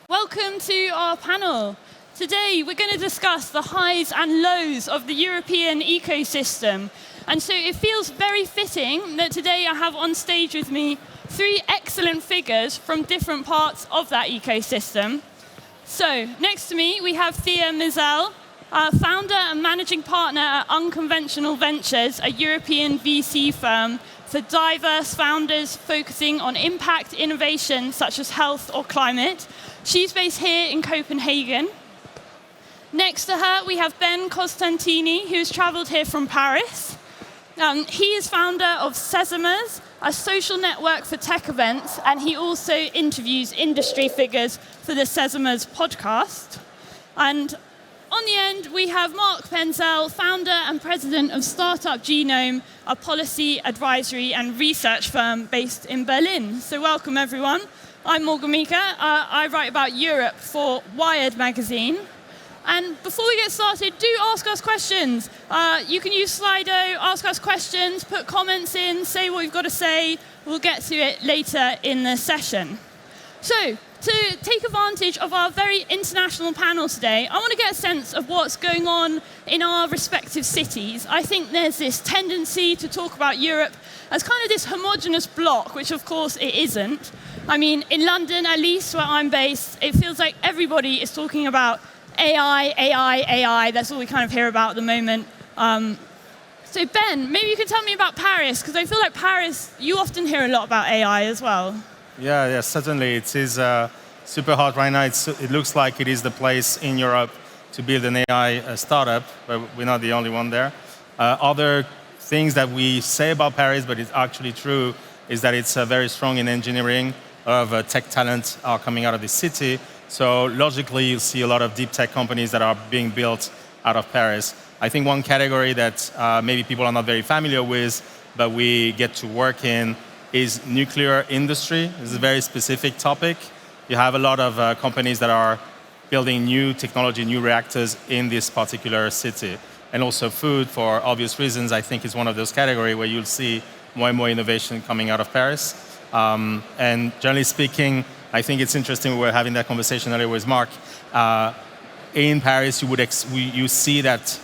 Welcome to our panel. Today we're going to discuss the highs and lows of the European ecosystem. And so it feels very fitting that today I have on stage with me three excellent figures from different parts of that ecosystem. So next to me we have Thea Messel, founder and managing partner at Unconventional Ventures, a European VC firm for diverse founders focusing on impact innovation such as health or climate. She's based here in Copenhagen. Next to her, we have Ben Costantini, who's traveled here from Paris. He is founder of Sesamers, a social network for tech events, and he also interviews industry figures for the Sesamers podcast. And on the end, we have Marc Penzel, founder and president of startup Genome, a policy advisory and research firm based in Berlin. So welcome, everyone. I'm Meaker. I write about Europe for Wired magazine. And before we get started, do ask us questions. You can use Slido, ask us questions, put comments in, say what you've got to say. We'll get to it later in the session. So, to take advantage of our very international panel today, I want to get a sense of what's going on in our respective cities. I think there's this tendency to talk about Europe as kind of this homogenous block, which of course it isn't. I mean, in London, at least where I'm based, it feels like everybody is talking about AI, AI, AI. That's all we kind of hear about at the moment. So Ben, maybe you could tell me about Paris, because I feel like Paris, you often hear a lot about AI as well. Yeah, certainly. It is super hot right now. It looks like it is the place in Europe to build an AI startup, but we're not the only one there. Other things that we say about Paris, but it's actually true, is that it's very strong in engineering. A lot of tech talent are coming out of the city. So logically, you see a lot of deep tech companies that are being built out of Paris. I think one category that maybe people are not very familiar with, but we get to work in, is nuclear industry. This is a very specific topic. You have a lot of companies that are building new technology, new reactors in this particular city. And also food, for obvious reasons, I think is one of those categories where you'll see more and more innovation coming out of Paris. And generally speaking, I think it's interesting, we were having that conversation earlier with Marc. In Paris, you see that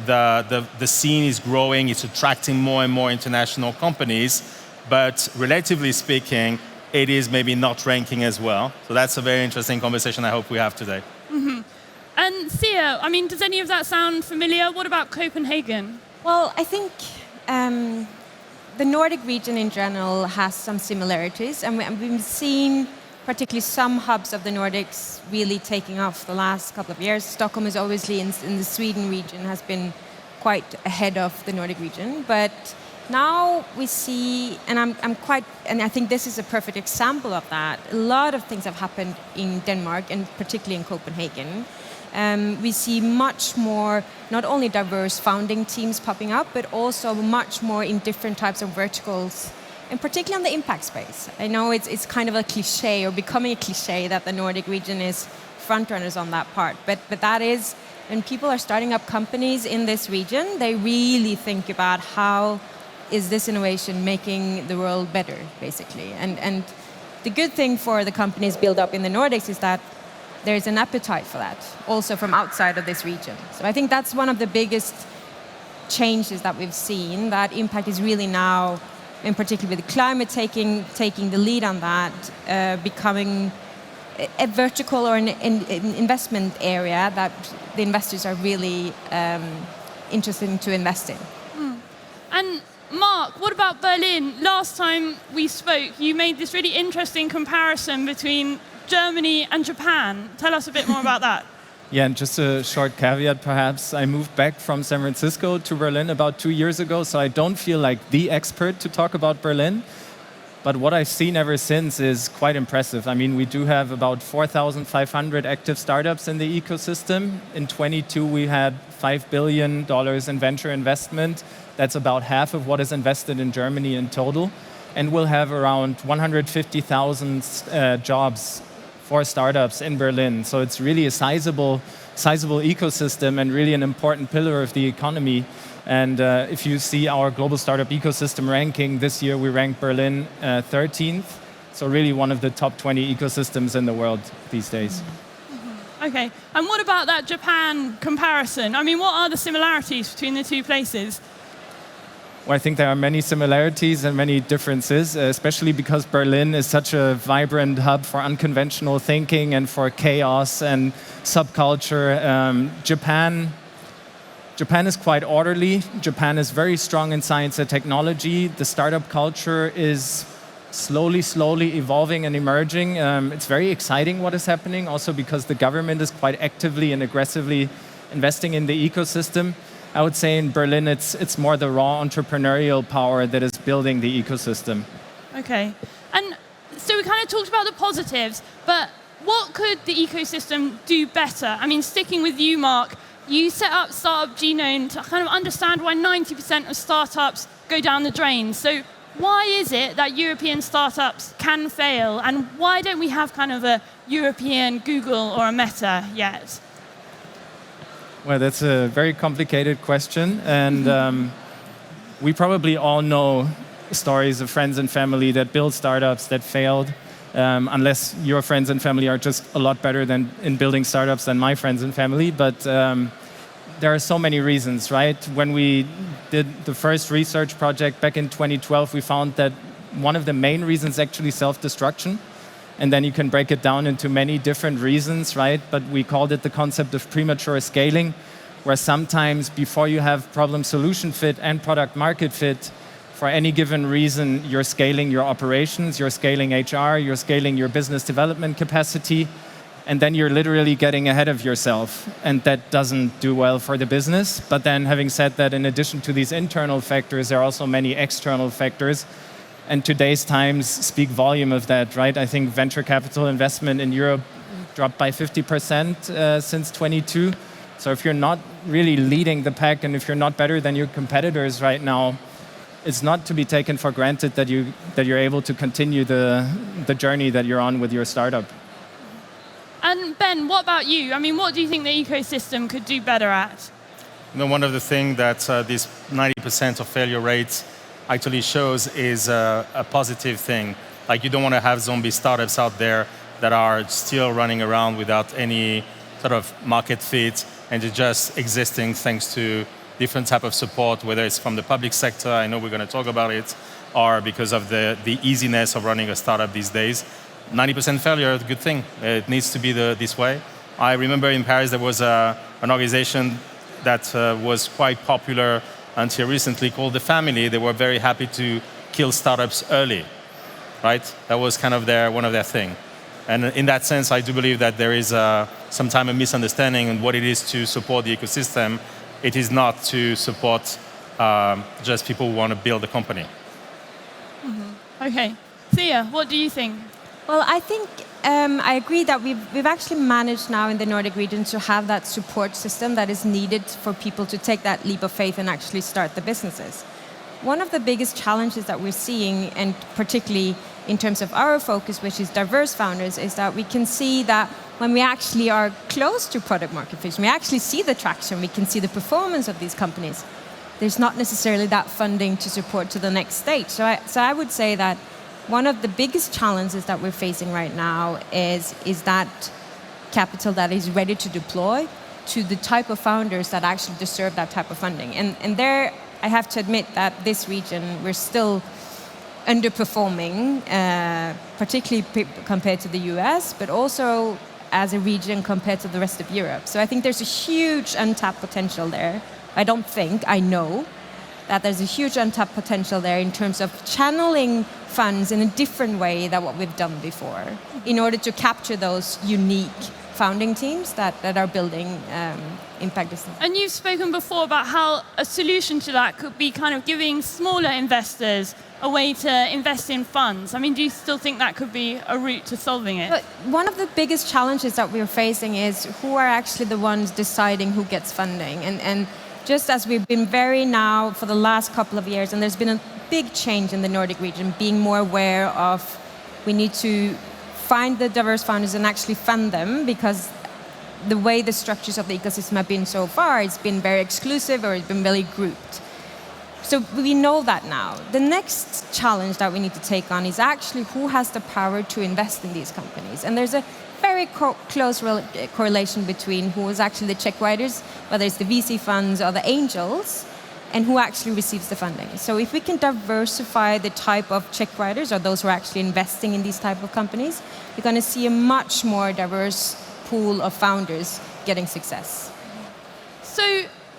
the scene is growing, it's attracting more and more international companies, but relatively speaking, it is maybe not ranking as well. So that's a very interesting conversation I hope we have today. Mm-hmm. And Thea, I mean, does any of that sound familiar? What about Copenhagen? Well, I think the Nordic region in general has some similarities, and we've seen particularly some hubs of the Nordics really taking off the last couple of years. Stockholm is obviously in the Sweden region, has been quite ahead of the Nordic region, but now we see, and I think this is a perfect example of that. A lot of things have happened in Denmark, and particularly in Copenhagen. We see much more, not only diverse founding teams popping up, but also much more in different types of verticals, and particularly on the impact space. I know it's kind of a cliche, or becoming a cliche, that the Nordic region is frontrunners on that part, but that is, when people are starting up companies in this region, they really think about how is this innovation making the world better, basically. And the good thing for the companies built up in the Nordics is that there's an appetite for that, also from outside of this region. So I think that's one of the biggest changes that we've seen, that impact is really now, in particular with the climate taking the lead on that, becoming a vertical or an investment area that the investors are really interested to invest in. And Marc, what about Berlin? Last time we spoke, you made this really interesting comparison between Germany and Japan. Tell us a bit more about that. Yeah, and just a short caveat perhaps. I moved back from San Francisco to Berlin about 2 years ago, so I don't feel like the expert to talk about Berlin. But what I've seen ever since is quite impressive. I mean, we do have about 4,500 active startups in the ecosystem. In 22, we had $5 billion in venture investment. That's about half of what is invested in Germany in total. And we'll have around 150,000 jobs for startups in Berlin. So it's really a sizable ecosystem and really an important pillar of the economy. And if you see our global startup ecosystem ranking, this year we ranked Berlin 13th So really one of the top 20 ecosystems in the world these days. Okay, and what about that Japan comparison? I mean, what are the similarities between the two places? Well, I think there are many similarities and many differences, especially because Berlin is such a vibrant hub for unconventional thinking and for chaos and subculture. Japan is quite orderly. Japan is very strong in science and technology. The startup culture is slowly evolving and emerging. It's very exciting what is happening, also because the government is quite actively and aggressively investing in the ecosystem. I would say in Berlin, it's more the raw entrepreneurial power that is building the ecosystem. Okay, and so we kind of talked about the positives, but what could the ecosystem do better? I mean, sticking with you, Marc, you set up Startup Genome to kind of understand why 90% of startups go down the drain. So why is it that European startups can fail, and why don't we have kind of a European Google or a Meta yet? Well, that's a very complicated question, and we probably all know stories of friends and family that build startups that failed, unless your friends and family are just a lot better in building startups than my friends and family. But there are so many reasons, right? When we did the first research project back in 2012, we found that one of the main reasons is actually self-destruction. And then you can break it down into many different reasons, right? But we called it the concept of premature scaling, where sometimes before you have problem-solution fit and product-market fit, for any given reason, you're scaling your operations, you're scaling HR, you're scaling your business development capacity, and then you're literally getting ahead of yourself. And that doesn't do well for the business. But then having said that, in addition to these internal factors, there are also many external factors. And today's times speak volume of that, right? I think venture capital investment in Europe dropped by 50% since 22. So if you're not really leading the pack and if you're not better than your competitors right now, it's not to be taken for granted that you're able to continue the journey that you're on with your startup. And Ben, what about you? I mean, what do you think the ecosystem could do better at? You know, one of the things that this 90% of failure rates actually shows is a positive thing. Like, you don't want to have zombie startups out there that are still running around without any sort of market fit and they're just existing thanks to different type of support, whether it's from the public sector, I know we're going to talk about it, or because of the easiness of running a startup these days. 90% failure is a good thing. It needs to be this way. I remember in Paris there was an organization that was quite popular until recently, called The Family. They were very happy to kill startups early, right? That was kind of one of their thing. And in that sense, I do believe that there is sometimes a misunderstanding on what it is to support the ecosystem. It is not to support just people who want to build a company. Mm-hmm. Okay. Thea, what do you think? Well, I think I agree that we've actually managed now in the Nordic region to have that support system that is needed for people to take that leap of faith and actually start the businesses. One of the biggest challenges that we're seeing, and particularly in terms of our focus, which is diverse founders, is that we can see that when we actually are close to product market fit, we actually see the traction, we can see the performance of these companies, there's not necessarily that funding to support to the next stage. So I would say that one of the biggest challenges that we're facing right now is that capital that is ready to deploy to the type of founders that actually deserve that type of funding. And there, I have to admit that this region, we're still underperforming, particularly compared to the US, but also as a region compared to the rest of Europe. So I think there's a huge untapped potential there. I know that there's a huge untapped potential there in terms of channeling funds in a different way than what we've done before, in order to capture those unique founding teams that are building impact business. And you've spoken before about how a solution to that could be kind of giving smaller investors a way to invest in funds. I mean, do you still think that could be a route to solving it? But one of the biggest challenges that we're facing is who are actually the ones deciding who gets funding. And just as we've been very now for the last couple of years, and there's been a big change in the Nordic region, being more aware of we need to find the diverse founders and actually fund them, because the way the structures of the ecosystem have been so far, it's been very exclusive or it's been very grouped. So we know that now. The next challenge that we need to take on is actually who has the power to invest in these companies. And there's a very close correlation between who is actually the check writers, whether it's the VC funds or the angels, and who actually receives the funding. So if we can diversify the type of check writers or those who are actually investing in these type of companies, you're going to see a much more diverse pool of founders getting success. So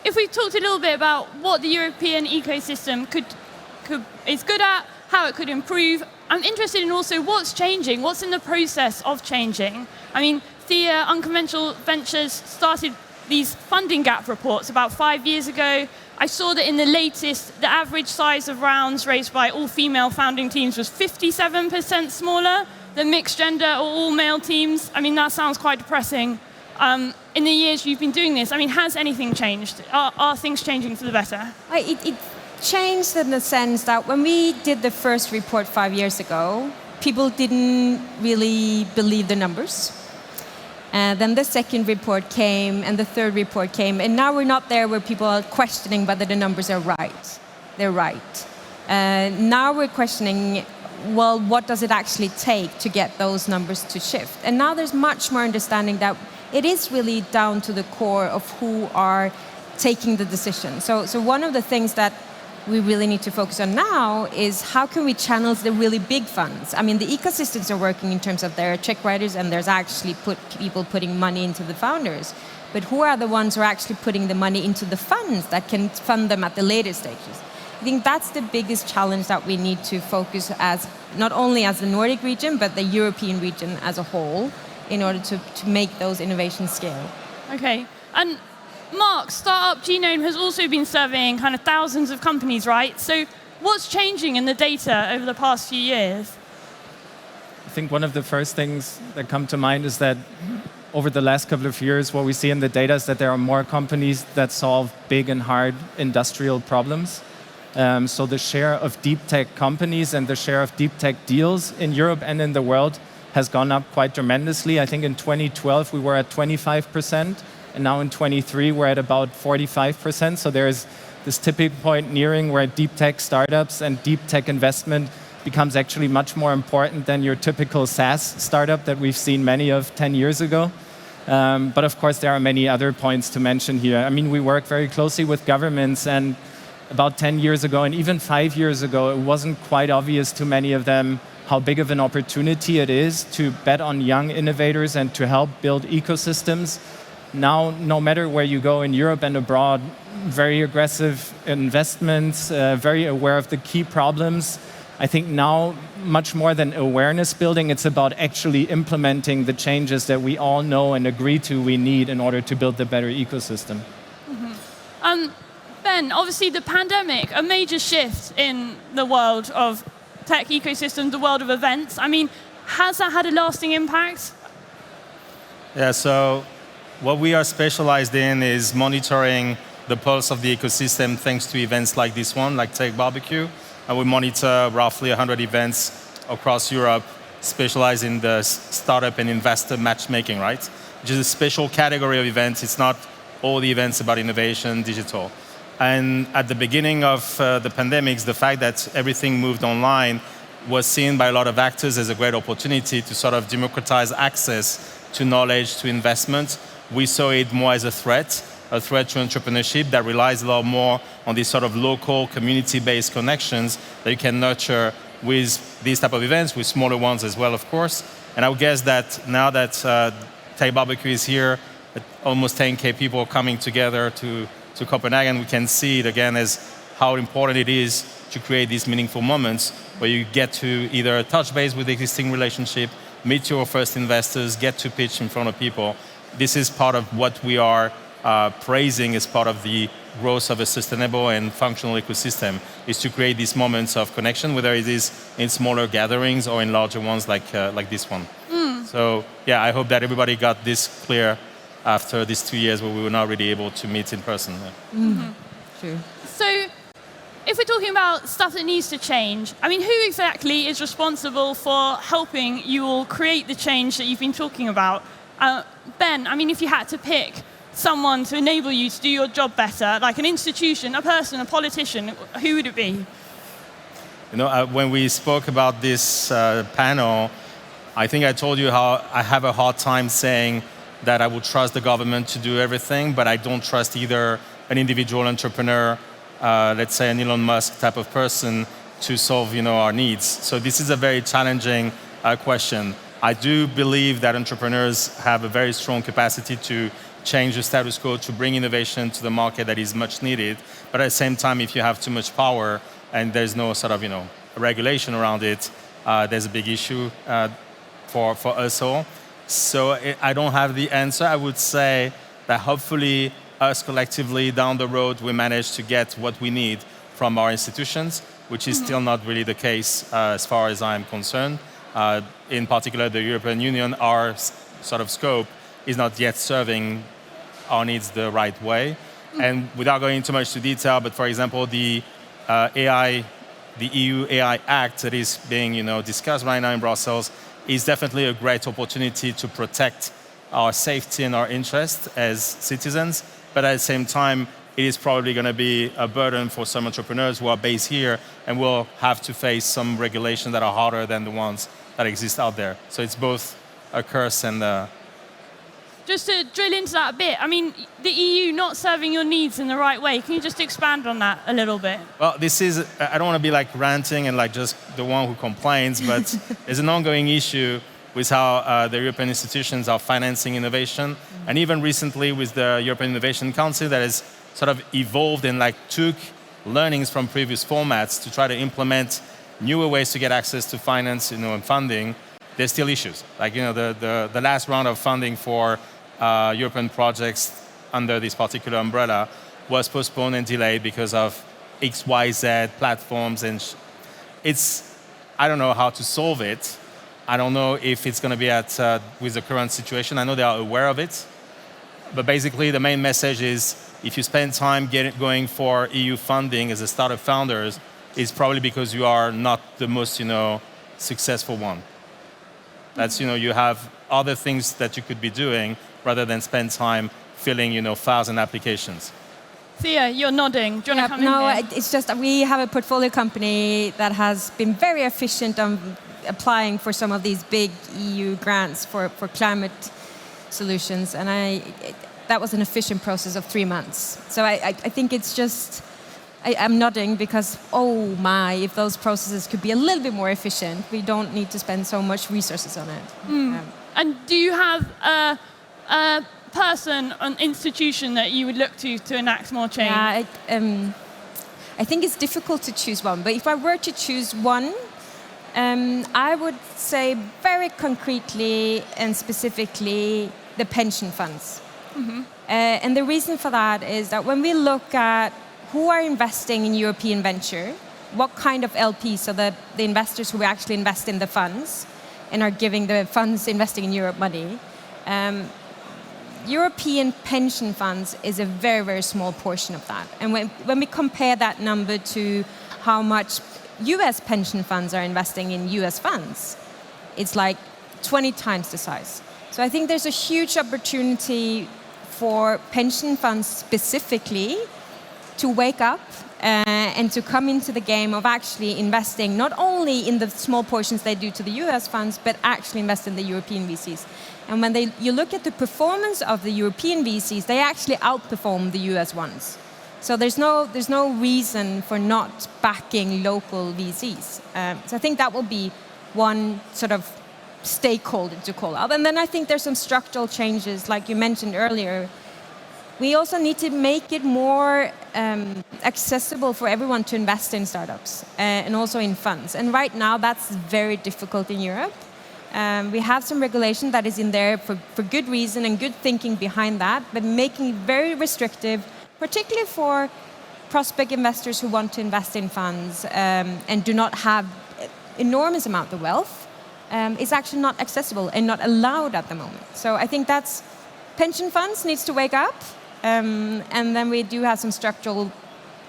if we talked a little bit about what the European ecosystem is good at, how it could improve, I'm interested in also what's changing, what's in the process of changing. I mean, Thea, Unconventional Ventures started these funding gap reports about 5 years ago. I saw that in the latest, the average size of rounds raised by all-female founding teams was 57% smaller than mixed gender or all-male teams. I mean, that sounds quite depressing. In the years you've been doing this, I mean, has anything changed? Are things changing for the better? It changed in the sense that when we did the first report 5 years ago, people didn't really believe the numbers. Then the second report came, and the third report came, and now we're not there where people are questioning whether the numbers are right. They're right. Now we're questioning, well, what does it actually take to get those numbers to shift? And now there's much more understanding that it is really down to the core of who are taking the decision. So one of the things that we really need to focus on now is how can we channel the really big funds? I mean, the ecosystems are working in terms of their check writers, and there's actually people putting money into the founders. But who are the ones who are actually putting the money into the funds that can fund them at the later stages? I think that's the biggest challenge that we need to focus as, not only as the Nordic region, but the European region as a whole, in order to make those innovations scale. Okay. And Marc, Startup Genome has also been surveying kind of thousands of companies, right? So what's changing in the data over the past few years? I think one of the first things that come to mind is that over the last couple of years, what we see in the data is that there are more companies that solve big and hard industrial problems. So the share of deep tech companies and the share of deep tech deals in Europe and in the world has gone up quite tremendously. I think in 2012 we were at 25%, and now in 23 we're at about 45%. So there's this tipping point nearing where deep tech startups and deep tech investment becomes actually much more important than your typical SaaS startup that we've seen many of 10 years ago. But of course there are many other points to mention here. I mean, we work very closely with governments, and about 10 years ago and even 5 years ago, it wasn't quite obvious to many of them how big of an opportunity it is to bet on young innovators and to help build ecosystems. Now, no matter where you go in Europe and abroad, very aggressive investments, very aware of the key problems. I think now, much more than awareness building, it's about actually implementing the changes that we all know and agree to we need in order to build the better ecosystem. Mm-hmm. Ben, obviously the pandemic, a major shift in the world of tech ecosystem, the world of events. I mean, has that had a lasting impact? Yeah, so what we are specialized in is monitoring the pulse of the ecosystem thanks to events like this one, like TechBBQ. And we monitor roughly 100 events across Europe, specialized in the startup and investor matchmaking, right? Which is a special category of events. It's not all the events about innovation, digital. And at the beginning of the pandemics, the fact that everything moved online was seen by a lot of actors as a great opportunity to sort of democratize access to knowledge, to investment. We saw it more as a threat to entrepreneurship that relies a lot more on these sort of local, community-based connections that you can nurture with these type of events, with smaller ones as well, of course. And I would guess that now that TechBBQ is here, almost 10K people coming together to Copenhagen, we can see it again as how important it is to create these meaningful moments where you get to either touch base with the existing relationship, meet your first investors, get to pitch in front of people. This is part of what we are praising as part of the growth of a sustainable and functional ecosystem, is to create these moments of connection, whether it is in smaller gatherings or in larger ones like this one. So yeah, I hope that everybody got this clear after these 2 years where we were not really able to meet in person. True. So if we're talking about stuff that needs to change, I mean, who exactly is responsible for helping you all create the change that you've been talking about? Ben, I mean, if you had to pick, someone to enable you to do your job better, like an institution, a person, a politician, who would it be? When we spoke about this panel, I think I told you how I have a hard time saying that I would trust the government to do everything, but I don't trust either an individual entrepreneur, let's say an Elon Musk type of person, to solve our needs. So this is a very challenging question. I do believe that entrepreneurs have a very strong capacity to change the status quo, to bring innovation to the market that is much needed. But at the same time, if you have too much power and there's no sort of regulation around it, there's a big issue for us all. So I don't have the answer. I would say that hopefully us collectively down the road we manage to get what we need from our institutions, which is still not really the case as far as I'm concerned. In particular, the European Union, our sort of scope is not yet serving our needs the right way. And without going into much detail, but for example, the EU AI Act that is being discussed right now in Brussels is definitely a great opportunity to protect our safety and our interest as citizens. But at the same time, it is probably going to be a burden for some entrepreneurs who are based here and will have to face some regulations that are harder than the ones that exist out there. So it's both a curse and Just to drill into that a bit, I mean, the EU not serving your needs in the right way. Can you just expand on that a little bit? Well, I don't want to be like ranting and like just the one who complains, but there's an ongoing issue with how the European institutions are financing innovation. And even recently with the European Innovation Council that has sort of evolved and like took learnings from previous formats to try to implement newer ways to get access to finance, and funding. There's still issues. Like, the last round of funding for European projects under this particular umbrella was postponed and delayed because of XYZ platforms. And I don't know how to solve it. I don't know if it's going to be with the current situation. I know they are aware of it. But basically, the main message is if you spend time going for EU funding as a startup founders, it's probably because you are not the most, successful one. That's, you have other things that you could be doing rather than spend time filling, files and applications. Thea, you're nodding. Do you want to come in here? It's just that we have a portfolio company that has been very efficient on applying for some of these big EU grants for climate solutions. And that was an efficient process of 3 months. So I think it's just... I'm nodding because, oh my, if those processes could be a little bit more efficient, we don't need to spend so much resources on it. And do you have a person, an institution that you would look to enact more change? Yeah, I think it's difficult to choose one, but if I were to choose one, I would say very concretely and specifically the pension funds. And the reason for that is that when we look at who are investing in European venture, what kind of LPs, so the investors who actually invest in the funds and are giving the funds investing in Europe money, European pension funds is a very, very small portion of that. And when we compare that number to how much US pension funds are investing in US funds, it's like 20 times the size. So I think there's a huge opportunity for pension funds specifically to wake up and to come into the game of actually investing not only in the small portions they do to the US funds, but actually invest in the European VCs. And when you look at the performance of the European VCs, they actually outperform the US ones. So there's no reason for not backing local VCs. So I think that will be one sort of stakeholder to call out. And then I think there's some structural changes, like you mentioned earlier. We also need to make it more accessible for everyone to invest in startups and also in funds. And right now, that's very difficult in Europe. We have some regulation that is in there for good reason and good thinking behind that, but making it very restrictive, particularly for prospect investors who want to invest in funds and do not have enormous amount of wealth, is actually not accessible and not allowed at the moment. So I think that's pension funds needs to wake up. And then we do have some structural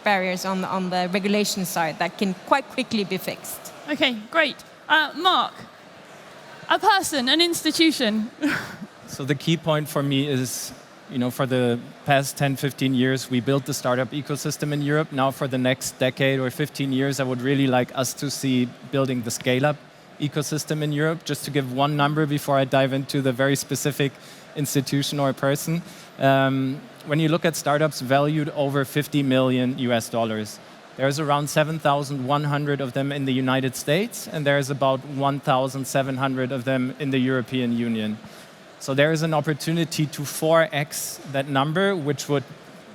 barriers on the regulation side that can quite quickly be fixed. Okay, great. Marc, a person, an institution. So the key point for me is For the past 10, 15 years, we built the startup ecosystem in Europe. Now for the next decade or 15 years, I would really like us to see building the scale-up ecosystem in Europe. Just to give one number before I dive into the very specific institution or person. When you look at startups valued over $50 million US, there's around 7,100 of them in the United States, and there's about 1,700 of them in the European Union. So there is an opportunity to 4x that number, which would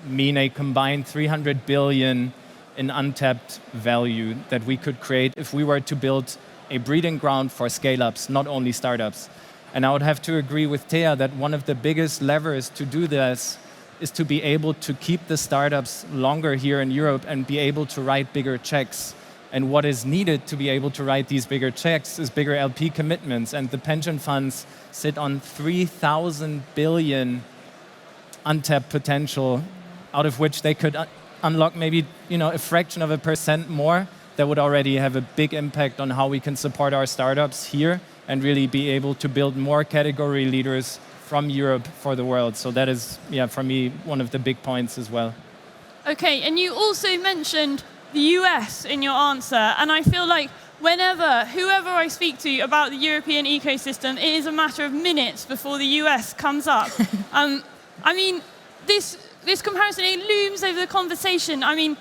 mean a combined 300 billion in untapped value that we could create if we were to build a breeding ground for scale-ups, not only startups. And I would have to agree with Thea that one of the biggest levers to do this is to be able to keep the startups longer here in Europe and be able to write bigger checks. And what is needed to be able to write these bigger checks is bigger LP commitments. And the pension funds sit on 3,000 billion untapped potential, out of which they could unlock maybe a fraction of a percent more. That would already have a big impact on how we can support our startups here and really be able to build more category leaders from Europe for the world. So that is, for me, one of the big points as well. Okay, and you also mentioned the US in your answer, and I feel like whoever I speak to about the European ecosystem, it is a matter of minutes before the US comes up. I mean, this comparison, it looms over the conversation. I mean,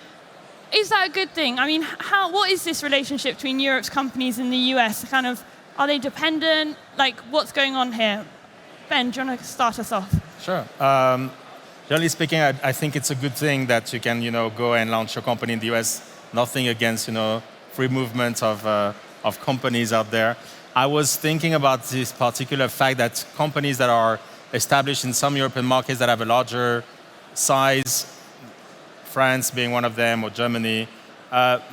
is that a good thing? I mean, what is this relationship between Europe's companies and the US? Are they dependent? Like, what's going on here? Ben, do you want to start us off? Sure. Generally speaking, I think it's a good thing that you can, go and launch your company in the US. Nothing against, free movement of companies out there. I was thinking about this particular fact that companies that are established in some European markets that have a larger size, France being one of them, or Germany,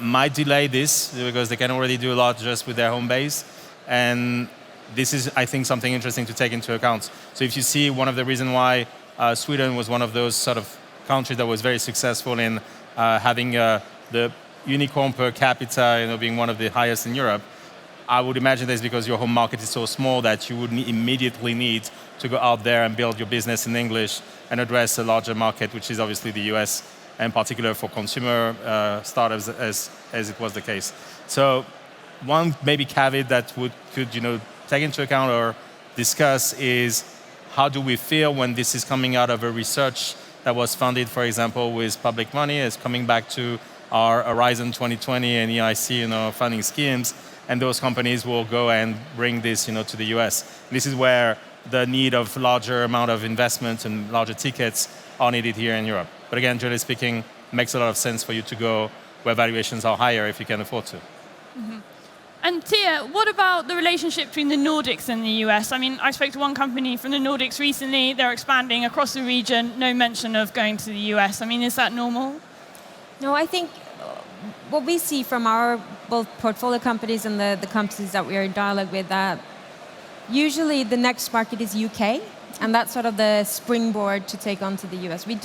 might delay this because they can already do a lot just with their home base. And this is, I think, something interesting to take into account. So if you see one of the reasons why Sweden was one of those sort of countries that was very successful in having the unicorn per capita, being one of the highest in Europe, I would imagine that's because your home market is so small that you would immediately need to go out there and build your business in English and address a larger market, which is obviously the US, and particular for consumer startups as it was the case. So one maybe caveat that could take into account or discuss is how do we feel when this is coming out of a research that was funded, for example, with public money, is coming back to our Horizon 2020 and EIC funding schemes, and those companies will go and bring this to the US. This is where the need of larger amount of investment and larger tickets are needed here in Europe. But again, generally speaking, it makes a lot of sense for you to go where valuations are higher if you can afford to. Mm-hmm. And Thea, what about the relationship between the Nordics and the US? I mean, I spoke to one company from the Nordics recently. They're expanding across the region. No mention of going to the US. I mean, is that normal? No, I think what we see from our both portfolio companies and the companies that we are in dialogue with, usually the next market is UK, and that's sort of the springboard to take on to the US. We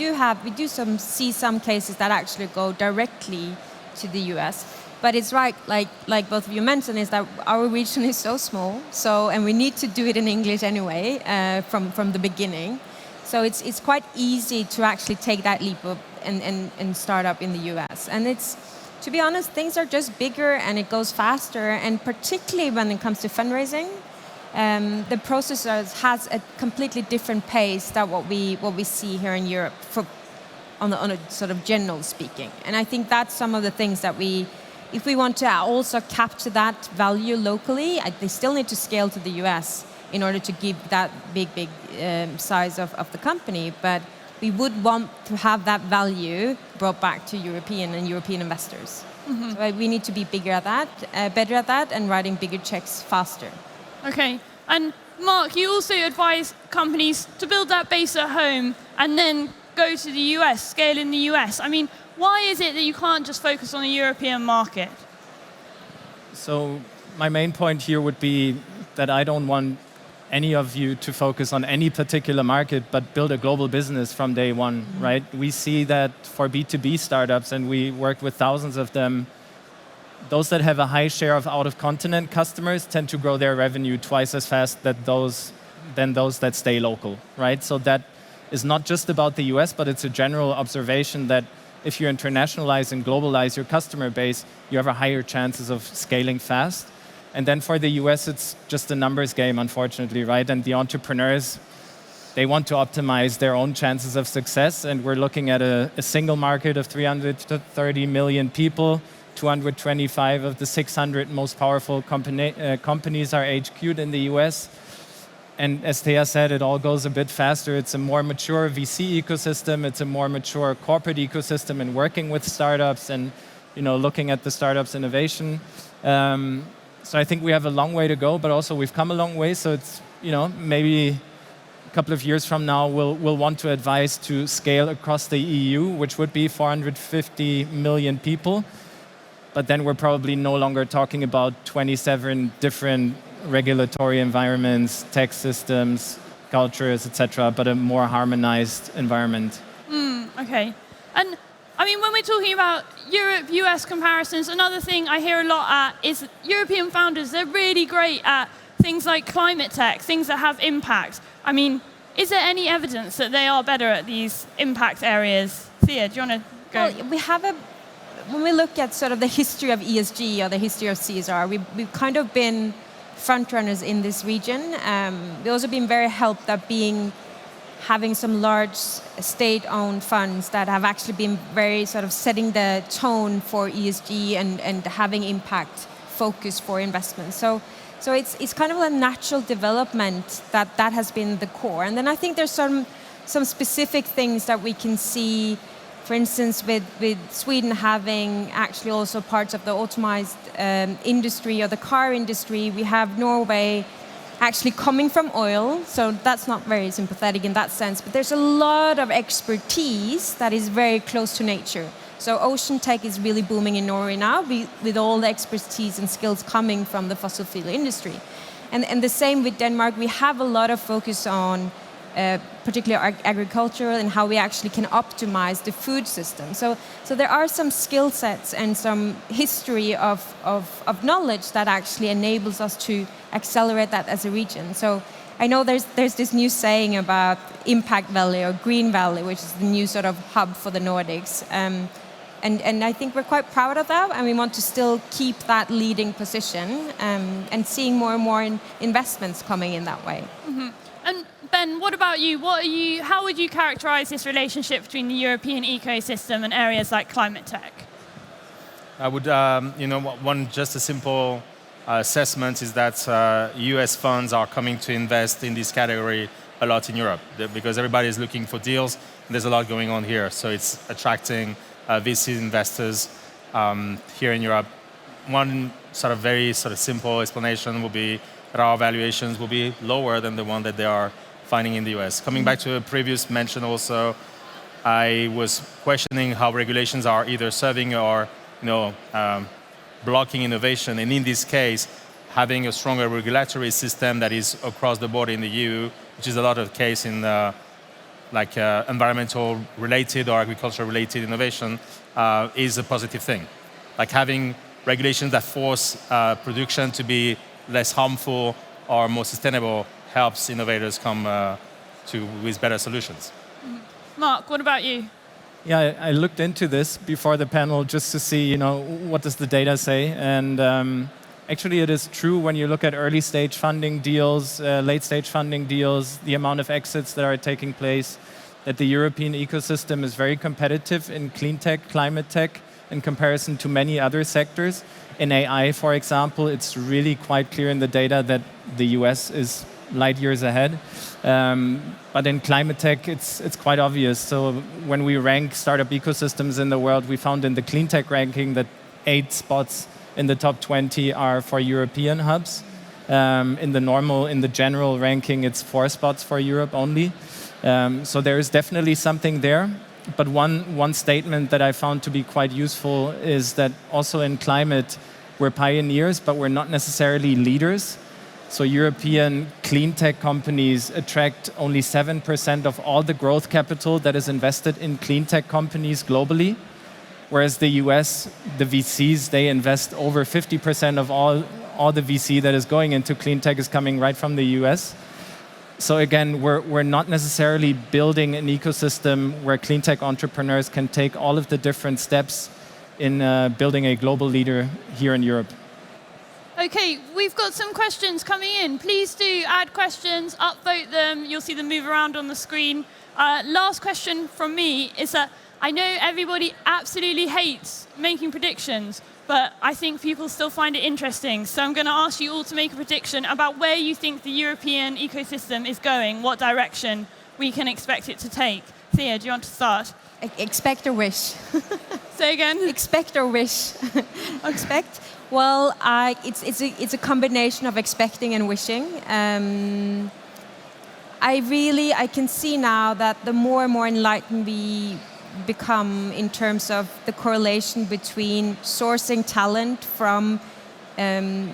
see some cases that actually go directly to the US. But it's right, like both of you mentioned, is that our region is so small, and we need to do it in English anyway from the beginning. So it's quite easy to actually take that leap up and start up in the US. And it's, to be honest, things are just bigger and it goes faster. And particularly when it comes to fundraising, the process has a completely different pace than what we see here in Europe on a sort of general speaking. And I think that's some of the things that if we want to also capture that value locally, they still need to scale to the US in order to give that big size of the company. But we would want to have that value brought back to European investors. Mm-hmm. So we need to be better at that, and writing bigger checks faster. Okay. And Marc, you also advise companies to build that base at home and then go to the US, scale in the US. I mean, why is it that you can't just focus on the European market? So my main point here would be that I don't want any of you to focus on any particular market, but build a global business from day one, mm-hmm. right? We see that for B2B startups, and we work with thousands of them, those that have a high share of out-of-continent customers tend to grow their revenue twice as fast than those that stay local, right? So that is not just about the US, but it's a general observation that if you internationalize and globalize your customer base, you have a higher chances of scaling fast. And then for the US, it's just a numbers game, unfortunately, right? And the entrepreneurs, they want to optimize their own chances of success. And we're looking at a single market of 330 million people. 225 of the 600 most powerful companies are HQ'd in the US. And as Thea said, it all goes a bit faster. It's a more mature VC ecosystem. It's a more mature corporate ecosystem in working with startups and looking at the startups' innovation. So I think we have a long way to go, but also we've come a long way. So it's maybe a couple of years from now, we'll want to advise to scale across the EU, which would be 450 million people. But then we're probably no longer talking about 27 different regulatory environments, tech systems, cultures, etc., but a more harmonized environment. Okay. And I mean, when we're talking about Europe-US comparisons, another thing I hear a lot is European founders, they're really great at things like climate tech, things that have impact. I mean, is there any evidence that they are better at these impact areas? Thea, do you want to go? Well, when we look at sort of the history of ESG or the history of CSR, we've kind of been frontrunners in this region. We've also been very helped at having some large state-owned funds that have actually been very sort of setting the tone for ESG and having impact focus for investments. So it's kind of a natural development that has been the core. And then I think there's some specific things that we can see. For instance, with Sweden having actually also parts of the automized industry or the car industry, we have Norway actually coming from oil, so that's not very sympathetic in that sense, but there's a lot of expertise that is very close to nature. So ocean tech is really booming in Norway now with all the expertise and skills coming from the fossil fuel industry. And the same with Denmark, we have a lot of focus on particularly agricultural and how we actually can optimize the food system. So there are some skill sets and some history of knowledge that actually enables us to accelerate that as a region. So I know there's this new saying about Impact Valley or Green Valley, which is the new sort of hub for the Nordics. And I think we're quite proud of that, and we want to still keep that leading position and seeing more and more investments coming in that way. Mm-hmm. And Ben, what about you? How would you characterize this relationship between the European ecosystem and areas like climate tech? I would, just a simple assessment is that US funds are coming to invest in this category a lot in Europe because everybody is looking for deals. And there's a lot going on here. So it's attracting VC investors here in Europe. One very simple explanation will be that our valuations will be lower than the one that they are finding in the US. Coming back to a previous mention also, I was questioning how regulations are either serving or blocking innovation. And in this case, having a stronger regulatory system that is across the board in the EU, which is a lot of the case in environmental related or agriculture related innovation, is a positive thing. Like having regulations that force production to be less harmful or more sustainable helps innovators come with better solutions. Marc, what about you? Yeah, I looked into this before the panel just to see, what does the data say, and actually it is true when you look at early stage funding deals, late stage funding deals, the amount of exits that are taking place, that the European ecosystem is very competitive in clean tech, climate tech, in comparison to many other sectors. In AI, for example, it's really quite clear in the data that the US is light years ahead. But in climate tech, it's quite obvious. So when we rank startup ecosystems in the world, we found in the clean tech ranking that 8 spots in the top 20 are for European hubs. In the general ranking, it's 4 spots for Europe only. So there is definitely something there. But one statement that I found to be quite useful is that also in climate, we're pioneers, but we're not necessarily leaders. So European clean tech companies attract only 7% of all the growth capital that is invested in clean tech companies globally. Whereas the US, the VCs, they invest over 50% of all the VC that is going into clean tech is coming right from the US. So again, we're not necessarily building an ecosystem where clean tech entrepreneurs can take all of the different steps in building a global leader here in Europe. Okay, we've got some questions coming in. Please do add questions, upvote them. You'll see them move around on the screen. Last question from me is that I know everybody absolutely hates making predictions, but I think people still find it interesting. So I'm going to ask you all to make a prediction about where you think the European ecosystem is going, what direction we can expect it to take. Thea, do you want to start? Expect or wish. Say again. Expect or wish. Expect. Well, it's a combination of expecting and wishing. I can see now that the more and more enlightened we become in terms of the correlation between sourcing talent from a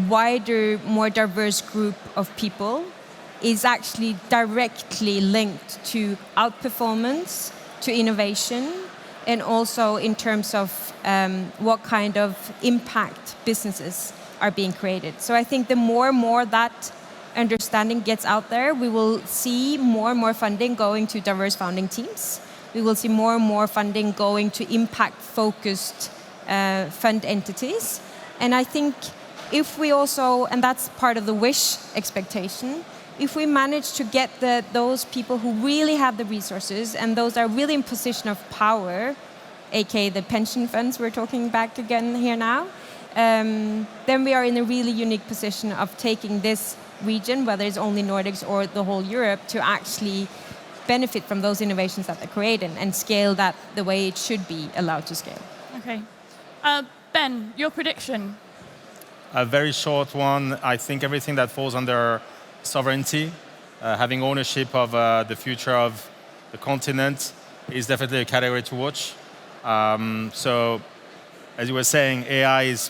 wider, more diverse group of people is actually directly linked to outperformance, to innovation, and also in terms of what kind of impact businesses are being created. So I think the more and more that understanding gets out there, we will see more and more funding going to diverse founding teams. We will see more and more funding going to impact-focused fund entities. And I think if we also, and that's part of the wish expectation, if we manage to get those people who really have the resources and those that are really in position of power, aka the pension funds we're talking back again here now, then we are in a really unique position of taking this region, whether it's only Nordics or the whole Europe, to actually benefit from those innovations that they create and scale that the way it should be allowed to scale. Okay. Ben, your prediction? A very short one. I think everything that falls under sovereignty, having ownership of the future of the continent is definitely a category to watch. So, as you were saying,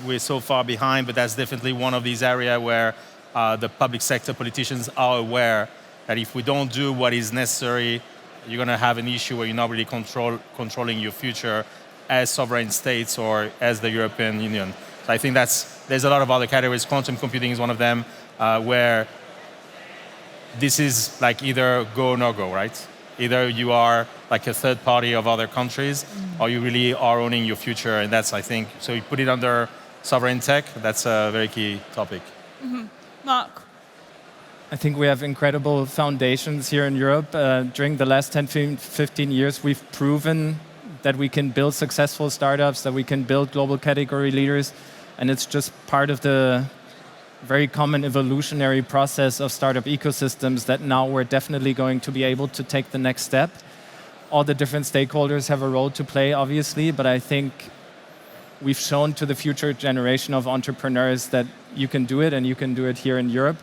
we're so far behind, but that's definitely one of these areas where the public sector politicians are aware that if we don't do what is necessary, you're going to have an issue where you're not really controlling your future as sovereign states or as the European Union. So I think there's a lot of other categories. Quantum computing is one of them, where this is like either go or no go, right? Either you are like a third party of other countries, or you really are owning your future, and that's, I think, so you put it under sovereign tech, that's a very key topic. Mm-hmm. Marc? I think we have incredible foundations here in Europe. During the last 10, 15 years, we've proven that we can build successful startups, that we can build global category leaders, and it's just part of the very common evolutionary process of startup ecosystems that now we're definitely going to be able to take the next step. All the different stakeholders have a role to play, obviously, but I think we've shown to the future generation of entrepreneurs that you can do it, and you can do it here in Europe.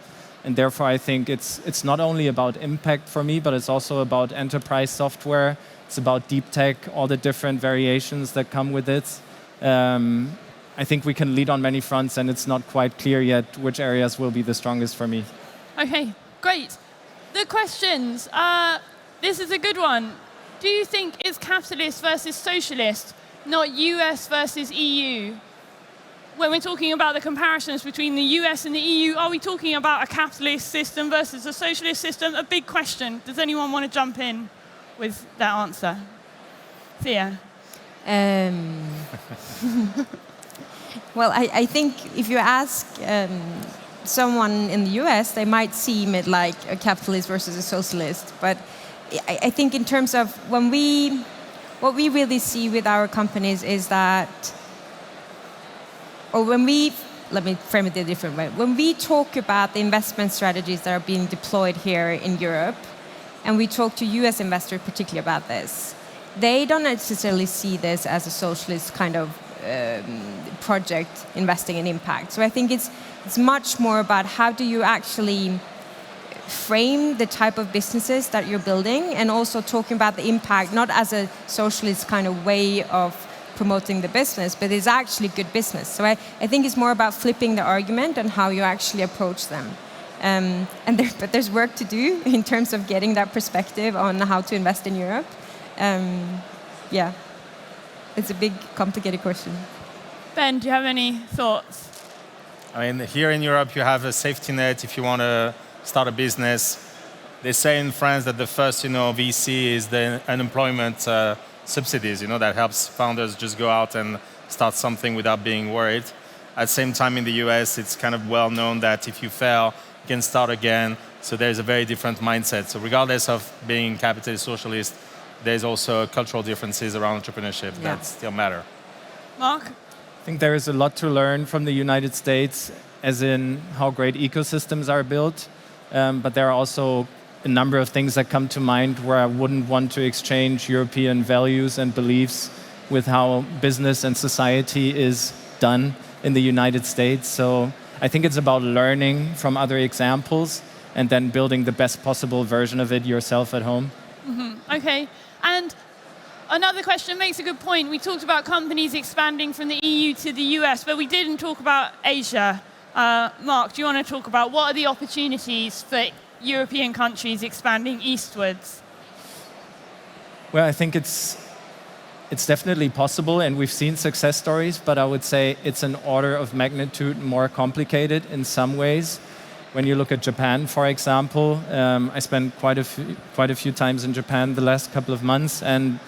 And therefore, I think it's not only about impact for me, but it's also about enterprise software. It's about deep tech, all the different variations that come with it. I think we can lead on many fronts, and it's not quite clear yet which areas will be the strongest for me. Okay, great. The questions. This is a good one. Do you think it's capitalist versus socialist, not US versus EU? When we're talking about the comparisons between the US and the EU, are we talking about a capitalist system versus a socialist system? A big question. Does anyone want to jump in with that answer? Thea? Well, I think if you ask someone in the US, they might seem it like a capitalist versus a socialist. But I think in terms of what we really see with our companies is that, or let me frame it a different way. When we talk about the investment strategies that are being deployed here in Europe, and we talk to US investors particularly about this, they don't necessarily see this as a socialist kind of project investing in impact. So I think it's much more about how do you actually frame the type of businesses that you're building, and also talking about the impact, not as a socialist kind of way of promoting the business, but it's actually good business. So I think it's more about flipping the argument and how you actually approach them. But there's work to do in terms of getting that perspective on how to invest in Europe. Yeah, it's a big, complicated question. Ben, do you have any thoughts? I mean, here in Europe, you have a safety net if you want to start a business. they say in France that the first, VC is the unemployment subsidies, that helps founders just go out and start something without being worried. At the same time, in the US, it's kind of well known that if you fail, you can start again. So there's a very different mindset. So regardless of being capitalist, socialist, there's also cultural differences around entrepreneurship that still matter. Marc? I think there is a lot to learn from the United States, as in how great ecosystems are built. But there are also a number of things that come to mind where I wouldn't want to exchange European values and beliefs with how business and society is done in the United States. So I think it's about learning from other examples and then building the best possible version of it yourself at home. Okay. And another question makes a good point. We talked about companies expanding from the EU to the US, but we didn't talk about Asia. Marc, do you want to talk about what are the opportunities for European countries expanding eastwards? Well, I think it's definitely possible, and we've seen success stories, but I would say it's an order of magnitude more complicated in some ways. When you look at Japan, for example, I spent quite a few times in Japan the last couple of months, and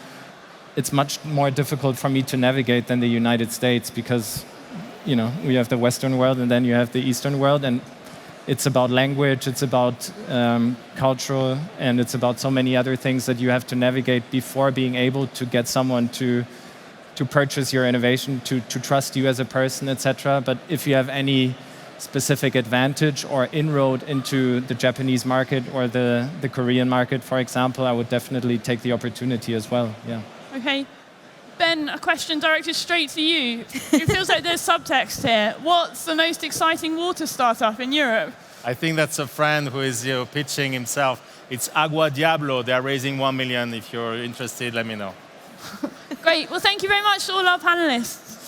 it's much more difficult for me to navigate than the United States because, we have the Western world and then you have the Eastern world, and it's about language, it's about culture, and it's about so many other things that you have to navigate before being able to get someone to purchase your innovation, to trust you as a person, etc. But if you have any specific advantage or inroad into the Japanese market or the Korean market, for example, I would definitely take the opportunity as well. Yeah. Okay. Ben, a question directed straight to you. It feels like there's subtext here. What's the most exciting water startup in Europe? I think that's a friend who is pitching himself. It's Agua Diablo. They're raising 1 million. If you're interested, let me know. Great. Well, thank you very much to all our panelists.